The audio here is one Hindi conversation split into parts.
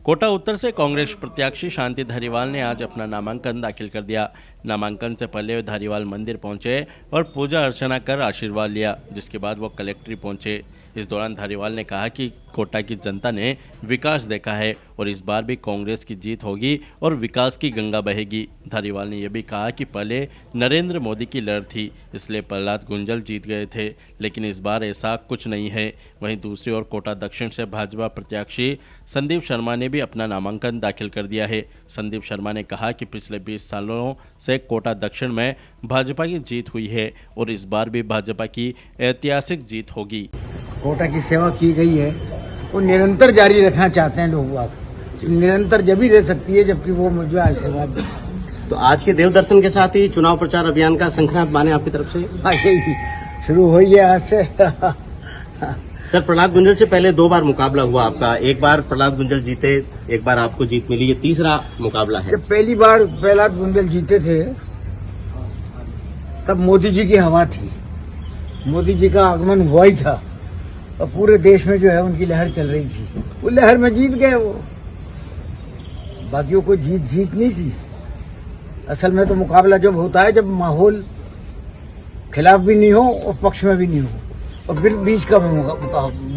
कोटा उत्तर से कांग्रेस प्रत्याशी शांति धारीवाल ने आज अपना नामांकन दाखिल कर दिया। नामांकन से पहले वे धारीवाल मंदिर पहुंचे और पूजा अर्चना कर आशीर्वाद लिया, जिसके बाद वो कलेक्ट्री पहुंचे। इस दौरान धारीवाल ने कहा कि कोटा की जनता ने विकास देखा है और इस बार भी कांग्रेस की जीत होगी और विकास की गंगा बहेगी। धारीवाल ने यह भी कहा कि पहले नरेंद्र मोदी की लहर थी, इसलिए प्रहलाद गुंजल जीत गए थे, लेकिन इस बार ऐसा कुछ नहीं है। वहीं दूसरी ओर कोटा दक्षिण से भाजपा प्रत्याशी संदीप शर्मा ने भी अपना नामांकन दाखिल कर दिया है। संदीप शर्मा ने कहा कि पिछले 20 सालों से कोटा दक्षिण में भाजपा की जीत हुई है और इस बार भी भाजपा की ऐतिहासिक जीत होगी। कोटा की सेवा की गई है वो निरंतर जारी रखना चाहते हैं लोग। निरंतर जब ही रह सकती है जबकि वो मुझे आशीर्वाद दे। तो आज के देव दर्शन के साथ ही चुनाव प्रचार अभियान का शंखनाद बाने आपकी तरफ से यही शुरू हो गया आज से। सर, प्रहलाद गुंजल से पहले 2 बार मुकाबला हुआ आपका। एक बार प्रहलाद गुंजल जीते, एक बार आपको जीत मिली, ये तीसरा मुकाबला है। जब पहली बार प्रहलाद गुंजल जीते थे तब मोदी जी की हवा थी, मोदी जी का आगमन हुआ ही था और पूरे देश में जो है उनकी लहर चल रही थी। वो लहर में जीत गए वो, बाकियों को जीत नहीं थी। असल में तो मुकाबला जब होता है जब माहौल खिलाफ भी नहीं हो और पक्ष में भी नहीं हो और फिर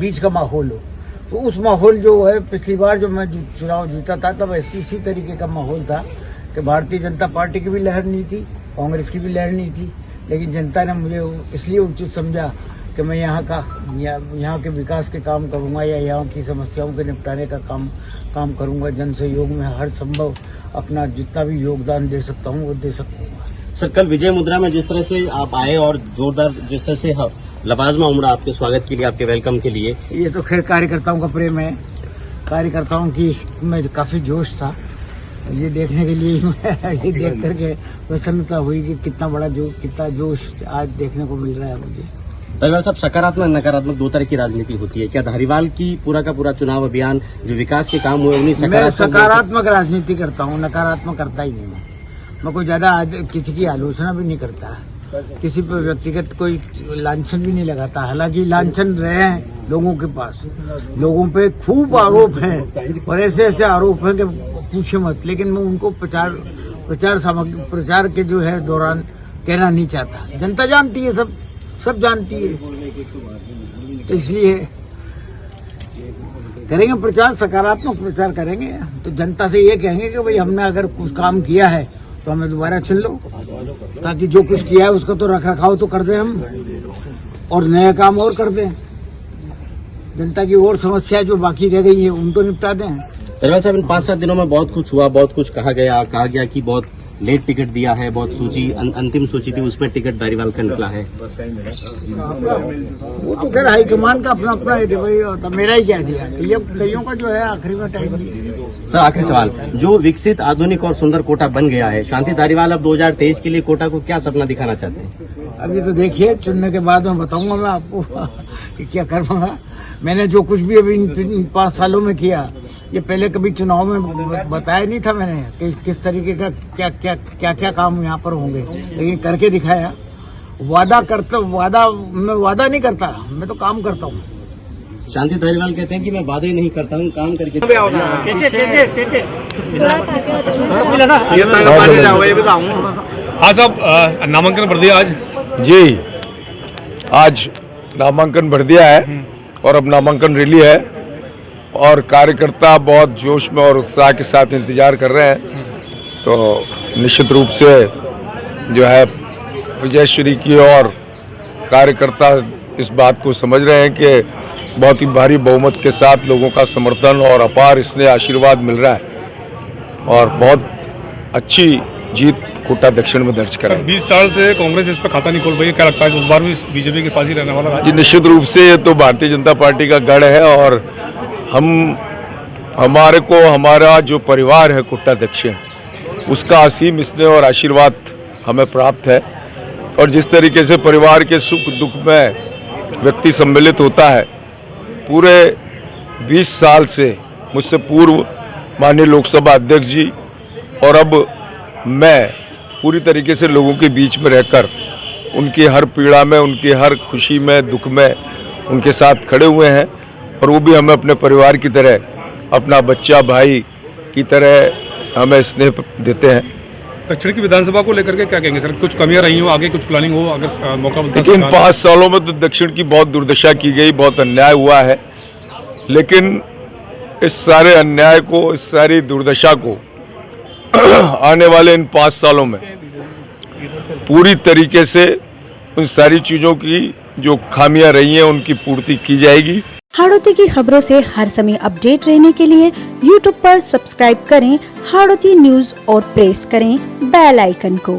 बीच का माहौल हो। तो उस माहौल जो है पिछली बार जब मैं चुनाव जीता था तब इसी तरीके का माहौल था कि भारतीय जनता पार्टी की भी लहर नहीं थी, कांग्रेस की भी लहर नहीं थी, लेकिन जनता ने मुझे इसलिए उचित समझा कि मैं यहाँ के विकास के काम करूंगा या यहाँ की समस्याओं के निपटाने का काम करूंगा। जन सहयोग में हर संभव अपना जितना भी योगदान दे सकता हूँ वो दे सकूंगा। सर, कल विजय मुद्रा में जिस तरह से आप आए और जोरदार जिस तरह से लवाजमा उमड़ा आपके स्वागत के लिए, आपके वेलकम के लिए, ये तो खैर कार्यकर्ताओं का प्रेम है। कार्यकर्ताओं की में काफी जोश था, ये देखने के लिए ये देख करके प्रसन्नता हुई कि कितना जोश आज देखने को मिल रहा है मुझे। धारीवाल साहब, सकारात्मक नकारात्मक 2 तरह की राजनीति होती है। क्या धारीवाल की पूरा का पूरा चुनाव अभियान जो विकास के काम हुए उन्हीं सकारात्मक राजनीति करता हूँ, नकारात्मक करता ही नहीं। मैं कोई ज्यादा किसी की आलोचना भी नहीं करता, किसी पर व्यक्तिगत कोई लांछन भी नहीं लगाता। हालांकि लांछन रहे हैं लोगों के पास, लोगों पे खूब आरोप है और ऐसे आरोप है कि पूछे मत, लेकिन मैं उनको प्रचार के जो है दौरान कहना नहीं चाहता। जनता जानती है, सब जानती है, तो इसलिए करेंगे प्रचार, सकारात्मक प्रचार करेंगे। तो जनता से ये कहेंगे कि भाई हमने अगर कुछ काम किया है तो हमें दोबारा चुन लो, ताकि जो कुछ किया है उसका तो रख रखाव तो कर दें हम और नया काम और कर दें। जनता की और समस्या जो बाकी रह गई है उनको निपटा दें। धारीवाल साहब, इन 5-7 दिनों में बहुत कुछ हुआ, बहुत कुछ कहा गया कि बहुत लेट टिकट दिया है, बहुत अंतिम सूची थी उसमें टिकट धारीवाल का निकला है। वो तो खैर हाईकमान का अपना रवैया होता, मेरा ही क्या दिया, कईयों का जो है आखिरी में टाइम दिया। सर, आखिरी सवाल, जो विकसित आधुनिक और सुंदर कोटा बन गया है, शांति धारीवाल अब 2023 के लिए कोटा को क्या सपना दिखाना चाहते हैं? अभी तो देखिए, चुनने के बाद मैं बताऊंगा मैं आपको कि क्या कर पाऊंगा। मैंने जो कुछ भी अभी इन 5 सालों में किया, ये पहले कभी चुनाव में बताया नहीं था मैंने कि किस तरीके का क्या काम यहाँ पर होंगे, लेकिन करके दिखाया। मैं वादा नहीं करता, मैं तो काम करता हूँ। शांति धारीवाल कहते हैं कि मैं वादे नहीं करता हूँ, काम करके। हाँ साहब, नामांकन भर दिया आज? जी, आज नामांकन भर दिया है और अब नामांकन रैली है और कार्यकर्ता बहुत जोश में और उत्साह के साथ इंतजार कर रहे हैं। तो निश्चित रूप से जो है विजयश्री की और कार्यकर्ता इस बात को समझ रहे हैं कि बहुत ही भारी बहुमत के साथ लोगों का समर्थन और अपार इसलिए आशीर्वाद मिल रहा है और बहुत अच्छी जीत कोटा दक्षिण में दर्ज करें। 20 साल से कांग्रेस इस पर खाता नहीं खोल पाई है, क्या लगता है इस बार भी बीजेपी के पास ही रहने वाला? जी, निश्चित रूप से ये तो भारतीय जनता पार्टी का गढ़ है और हमारा जो परिवार है कोटा दक्षिण, उसका असीम स्नेह और आशीर्वाद हमें प्राप्त है। और जिस तरीके से परिवार के सुख दुख में व्यक्ति सम्मिलित होता है, पूरे 20 साल से मुझसे पूर्व माननीय लोकसभा अध्यक्ष जी और अब मैं पूरी तरीके से लोगों के बीच में रहकर उनकी हर पीड़ा में, उनकी हर खुशी में, दुख में उनके साथ खड़े हुए हैं और वो भी हमें अपने परिवार की तरह अपना बच्चा भाई की तरह हमें स्नेह देते हैं। दक्षिण की विधानसभा को लेकर के क्या कहेंगे सर? कुछ कमियां रही हो, आगे कुछ प्लानिंग हो अगर मौका मिलता है? लेकिन 5 सालों में तो दक्षिण की बहुत दुर्दशा की गई, बहुत अन्याय हुआ है, लेकिन इस सारे अन्याय को, इस सारी दुर्दशा को आने वाले इन 5 सालों में पूरी तरीके से उन सारी चीज़ों की जो खामियां रही हैं उनकी पूर्ति की जाएगी। हाड़ौती की खबरों से हर समय अपडेट रहने के लिए YouTube पर सब्सक्राइब करें हाड़ौती न्यूज और प्रेस करें बेल आइकन को।